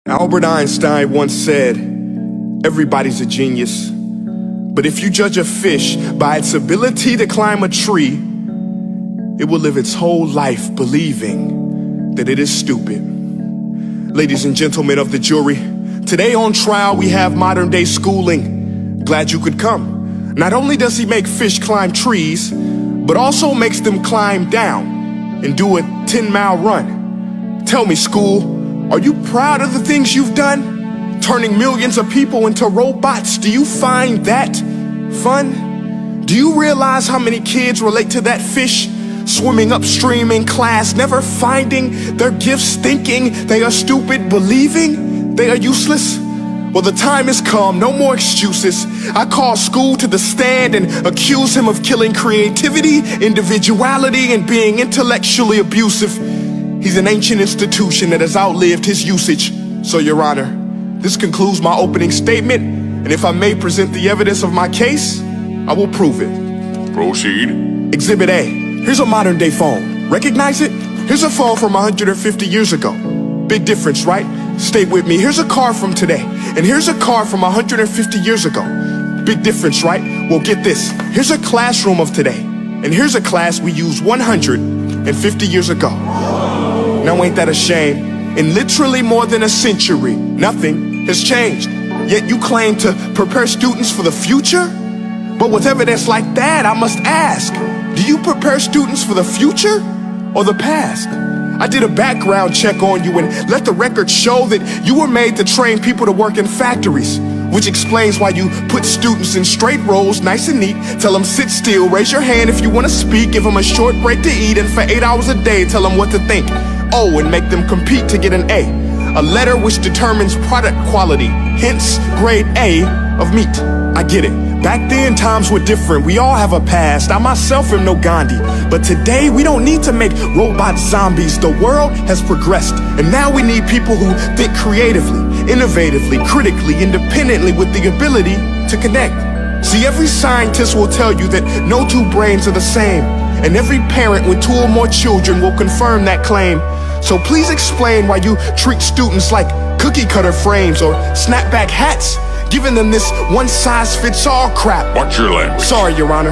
Albert Einstein once said, everybody's a genius, but if you judge a fish by its ability to climb a tree, it will live its whole life believing that it is stupid. Ladies and gentlemen of the jury, today on trial we have modern day schooling. Glad you could come. Not only does he make fish climb trees, but also makes them climb down and do a 10-mile run. Tell me, school, are you proud of the things you've done? Turning millions of people into robots, do you find that fun? Do you realize how many kids relate to that fish swimming upstream in class, never finding their gifts, thinking they are stupid, believing they are useless? Well, the time has come, no more excuses. I call school to the stand and accuse him of killing creativity, individuality, and being intellectually abusive. He's an ancient institution that has outlived his usage. So, Your Honor, this concludes my opening statement, and if I may present the evidence of my case, I will prove it. Proceed. Exhibit A. Here's a modern day phone. Recognize it? Here's a phone from 150 years ago. Big difference, right? Stay with me. Here's a car from today, and here's a car from 150 years ago. Big difference, right? Well, get this. Here's a classroom of today, and here's a class we used 150 years ago. Now ain't that a shame? In literally more than a century, nothing has changed. Yet you claim to prepare students for the future? But with evidence like that, I must ask, do you prepare students for the future or the past? I did a background check on you and let the record show that you were made to train people to work in factories, which explains why you put students in straight rows, nice and neat, tell them sit still, raise your hand if you want to speak, give them a short break to eat, and for 8 hours a day, tell them what to think. Oh, and make them compete to get an A letter which determines product quality, hence grade A of meat. I get it. Back then, times were different. We all have a past. I myself am no Gandhi. But today, we don't need to make robot zombies. The world has progressed. And now we need people who think creatively, innovatively, critically, independently, with the ability to connect. See, every scientist will tell you that no two brains are the same. And every parent with 2 or more children will confirm that claim. So please explain why you treat students like cookie cutter frames or snapback hats, giving them this one-size-fits-all crap. Watch your language. Sorry, Your Honor,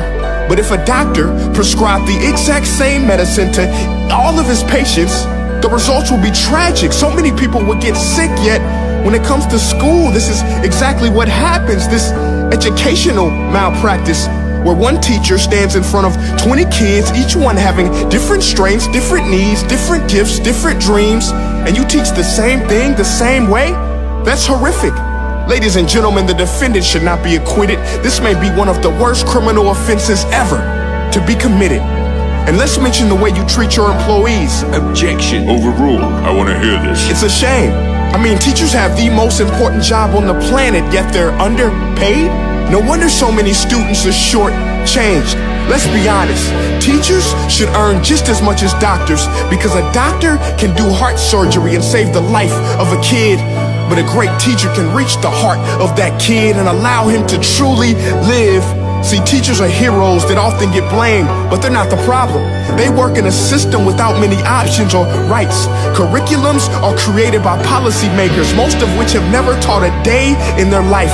but if a doctor prescribed the exact same medicine to all of his patients, the results will be tragic. So many people would get sick, yet when it comes to school, this is exactly what happens, this educational malpractice, where one teacher stands in front of 20 kids, each one having different strengths, different needs, different gifts, different dreams, and you teach the same thing the same way? That's horrific. Ladies and gentlemen, the defendant should not be acquitted. This may be one of the worst criminal offenses ever to be committed. And let's mention the way you treat your employees. Objection. Overruled. I want to hear this. It's a shame. I mean, teachers have the most important job on the planet, yet they're underpaid? No wonder so many students are short-changed. Let's be honest, teachers should earn just as much as doctors, because a doctor can do heart surgery and save the life of a kid, but a great teacher can reach the heart of that kid and allow him to truly live. See, teachers are heroes that often get blamed, but they're not the problem. They work in a system without many options or rights. Curriculums are created by policymakers, most of which have never taught a day in their life.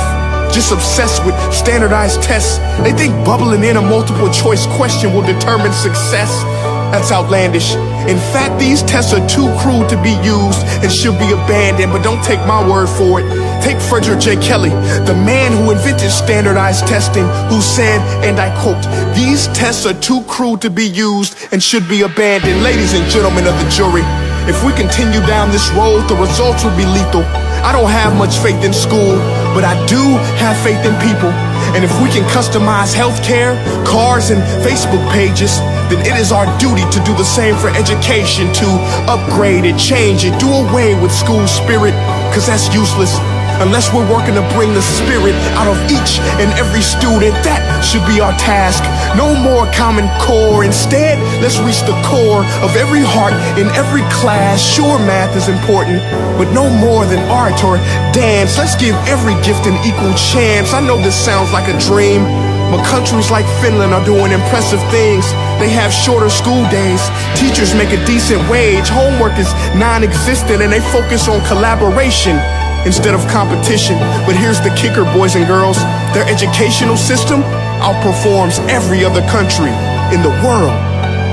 Just obsessed with standardized tests. They think bubbling in a multiple choice question will determine success. That's outlandish. In fact, these tests are too cruel to be used and should be abandoned, but don't take my word for it. Take Frederick J. Kelly, the man who invented standardized testing, who said, and I quote, "These tests are too cruel to be used and should be abandoned." Ladies and gentlemen of the jury, if we continue down this road, the results will be lethal. I don't have much faith in school, but I do have faith in people. And if we can customize healthcare, cars, and Facebook pages, then it is our duty to do the same for education, to upgrade it, change it, do away with school spirit, because that's useless. Unless we're working to bring the spirit out of each and every student, that should be our task. No more Common Core. Instead, let's reach the core of every heart in every class. Sure, math is important, but no more than art or dance. Let's give every gift an equal chance. I know this sounds like a dream, but countries like Finland are doing impressive things. They have shorter school days, teachers make a decent wage, homework is non-existent, and they focus on collaboration instead of competition. But here's the kicker, boys and girls, their educational system outperforms every other country in the world.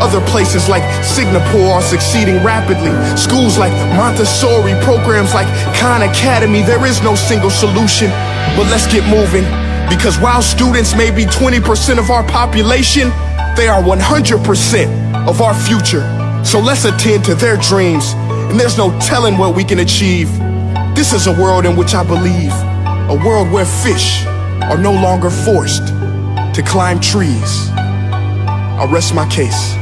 Other places like Singapore are succeeding rapidly. Schools like Montessori, programs like Khan Academy, there is no single solution. But let's get moving, because while students may be 20% of our population, they are 100% of our future. So let's attend to their dreams, and there's no telling what we can achieve. This is a world in which I believe, a world where fish are no longer forced to climb trees. I'll rest my case.